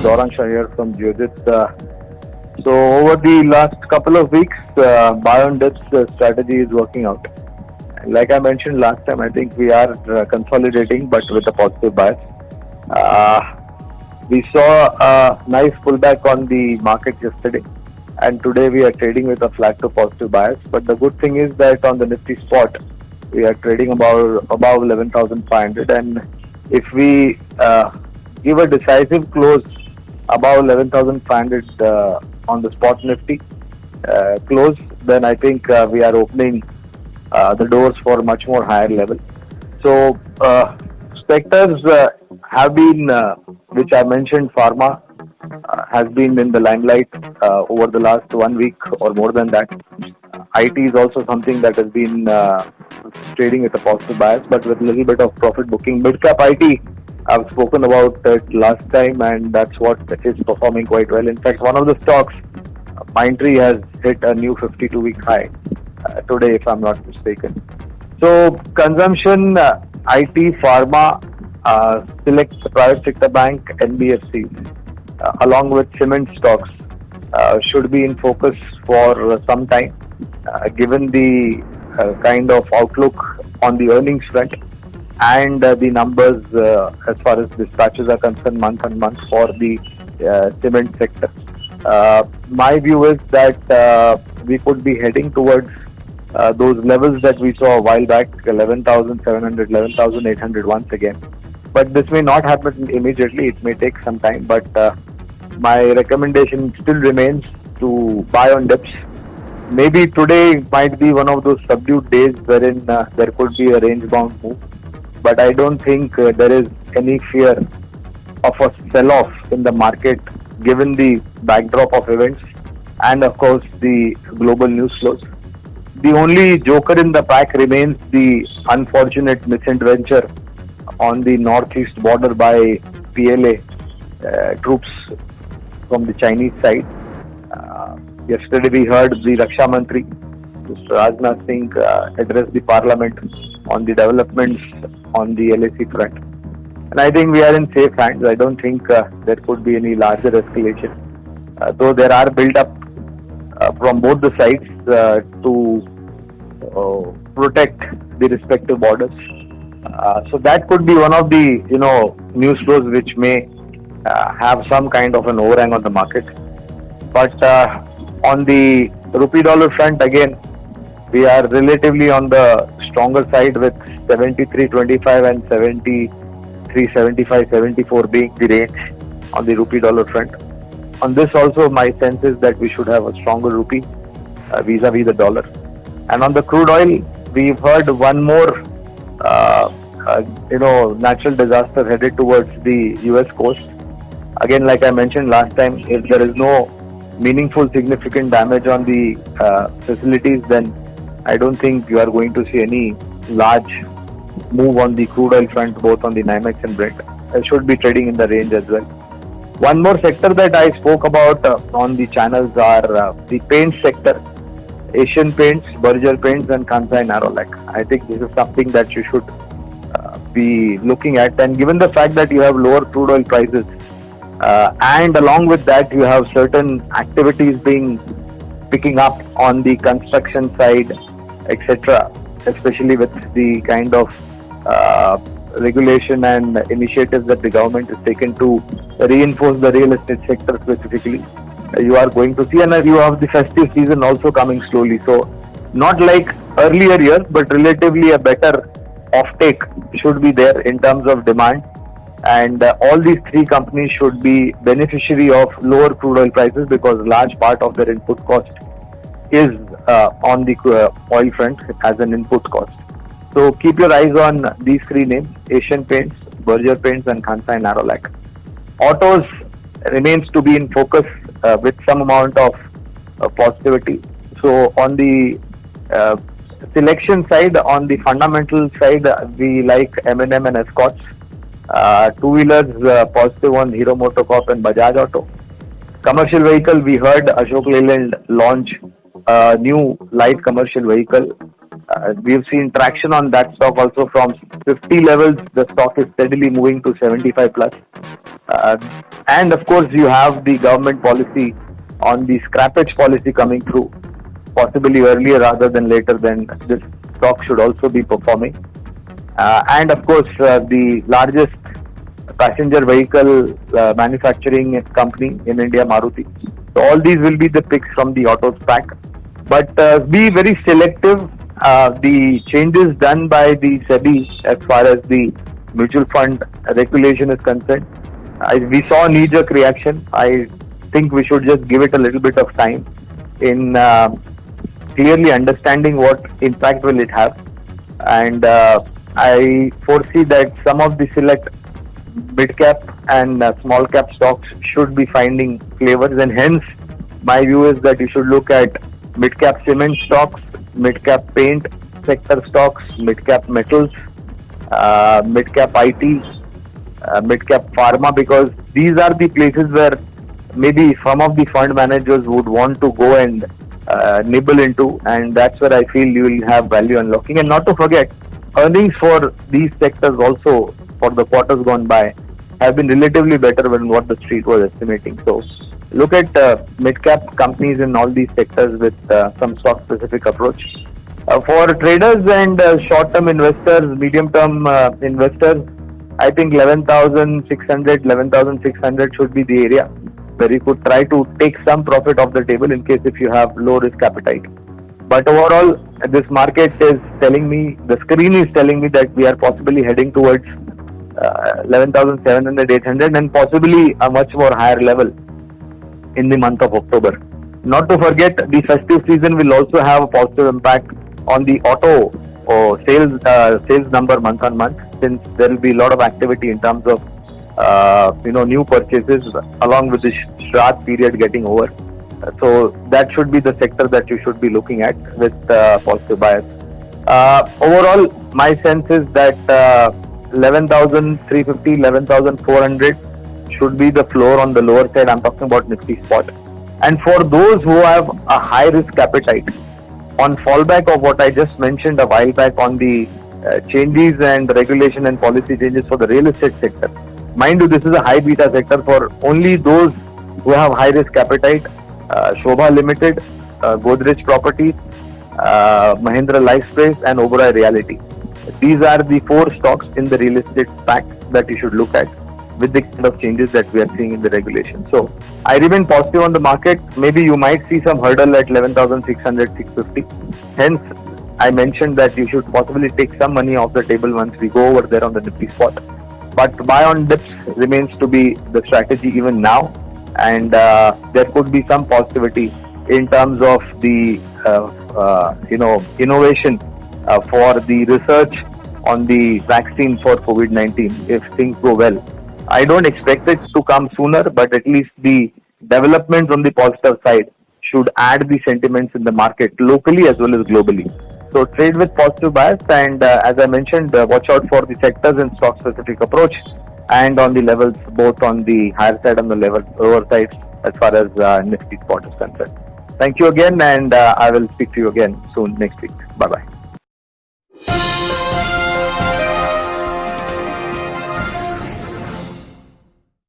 Gaurang Shah here from Geojit. So over the last couple of weeks, buy on dips strategy is working out. Like I mentioned last time, I think we are consolidating, but with a positive bias. Uh, we saw a nice pullback on the market yesterday, and today we are trading with a flat to positive bias. But the good thing is that on the Nifty spot, we are trading above 11,500, and if we give a decisive close above 11,500 on the spot Nifty close, then I think we are opening the doors for much more higher level. So sectors have been, which I mentioned, pharma has been in the limelight over the last 1 week or more than that. IT is also something that has been trading with a positive bias, but with a little bit of profit booking. Mid-cap IT, I've spoken about it last time, and that's what is performing quite well. In fact, one of the stocks, Mindtree, has hit a new 52-week high today, if I'm not mistaken. So, consumption, IT, pharma, select private sector bank, NBFCs, along with cement stocks, should be in focus for some time, given the kind of outlook on the earnings front and the numbers as far as dispatches are concerned month on month for the cement sector. My view is that we could be heading towards those levels that we saw a while back, 11,700, 11,800 once again. But this may not happen immediately, it may take some time, but my recommendation still remains to buy on dips. Maybe today might be one of those subdued days wherein there could be a range-bound move, but I don't think there is any fear of a sell-off in the market given the backdrop of events and of course the global news flows. The only joker in the pack remains the unfortunate misadventure on the northeast border by PLA troops from the Chinese side. Yesterday we heard the Raksha Mantri, Mr. Rajnath Singh, address the parliament on the developments on the LAC front. And I think we are in safe hands. I don't think there could be any larger escalation. Though there are build-up from both the sides to protect the respective borders. So that could be one of the news flows which may have some kind of an overhang on the market. But on the rupee dollar front, again, we are relatively on the stronger side with 73.25 and 73.75, 74 being the range on the rupee dollar front. On this also, my sense is that we should have a stronger rupee vis-a-vis the dollar. And on the crude oil, we've heard one more natural disaster headed towards the US coast. Again, like I mentioned last time, if there is no meaningful significant damage on the facilities, then I don't think you are going to see any large move on the crude oil front, both on the NYMEX and Brent. It should be trading in the range as well. One more sector that I spoke about on the channels are the paint sector, Asian Paints, Berger Paints and Kansai Nerolac. I think this is something that you should be looking at, and given the fact that you have lower crude oil prices and along with that you have certain activities picking up on the construction side, etc., especially with the kind of regulation and initiatives that the government has taken to reinforce the real estate sector specifically, you are going to see, and you have the festive season also coming slowly. So not like earlier years, but relatively a better offtake should be there in terms of demand, and all these three companies should be beneficiary of lower crude oil prices because large part of their input cost is on the oil front as an input cost. So keep your eyes on these three names: Asian Paints, Berger Paints and Kansai Nerolac. Autos remains to be in focus with some amount of positivity. So on the selection side, on the fundamental side, we like M&M and Escorts. Two-wheelers, positive on Hero MotoCorp and Bajaj Auto. Commercial vehicle, we heard Ashok Leyland launch a new light commercial vehicle We've seen traction on that stock also from 50 levels. The stock is steadily moving to 75 plus. And of course, you have the government policy on the scrappage policy coming through, possibly earlier rather than later. Then this stock should also be performing. And of course, the largest passenger vehicle manufacturing company in India, Maruti. So all these will be the picks from the autos pack. But be very selective. The changes done by the SEBI as far as the mutual fund regulation is concerned, we saw a knee-jerk reaction. I think we should just give it a little bit of time in clearly understanding what impact will it have. And I foresee that some of the select mid-cap and small-cap stocks should be finding flavors, and hence my view is that you should look at mid-cap cement stocks, mid-cap paint sector stocks, mid-cap metals, mid-cap IT, mid-cap pharma, because these are the places where maybe some of the fund managers would want to go and nibble into, and that's where I feel you will have value unlocking. And not to forget, earnings for these sectors also for the quarters gone by have been relatively better than what the street was estimating. So look at mid-cap companies in all these sectors with some stock-specific approach. For traders and short-term investors, medium-term investors, I think 11,600, 11,600 should be the area where you could try to take some profit off the table in case if you have low risk appetite. But overall, this market is telling me, the screen is telling me that we are possibly heading towards 11,700, 800 and possibly a much more higher level in the month of October. Not to forget, the festive season will also have a positive impact on the auto sales number month on month, since there will be a lot of activity in terms of new purchases along with the Shraddh period getting over. So that should be the sector that you should be looking at with positive bias. Overall, my sense is that 11,350, 11,400 should be the floor on the lower side. I'm talking about Nifty spot. And for those who have a high risk appetite, on fallback of what I just mentioned a while back on the changes and regulation and policy changes for the real estate sector. Mind you, this is a high beta sector for only those who have high risk appetite. Shobha Limited, Godrej Properties, Mahindra Lifespace and Oberoi Realty. These are the four stocks in the real estate pack that you should look at with the kind of changes that we are seeing in the regulation. So I remain positive on the market. Maybe you might see some hurdle at 11,600, 650. Hence, I mentioned that you should possibly take some money off the table once we go over there on the Nifty spot. But buy on dips remains to be the strategy even now. And there could be some positivity in terms of the innovation for the research on the vaccine for COVID-19 if things go well. I don't expect it to come sooner, but at least the developments on the positive side should add the sentiments in the market locally as well as globally. So trade with positive bias, and as I mentioned, watch out for the sectors and stock specific approach, and on the levels both on the higher side and the lower side as far as Nifty spot is concerned. Thank you again, and I will speak to you again soon next week. Bye bye.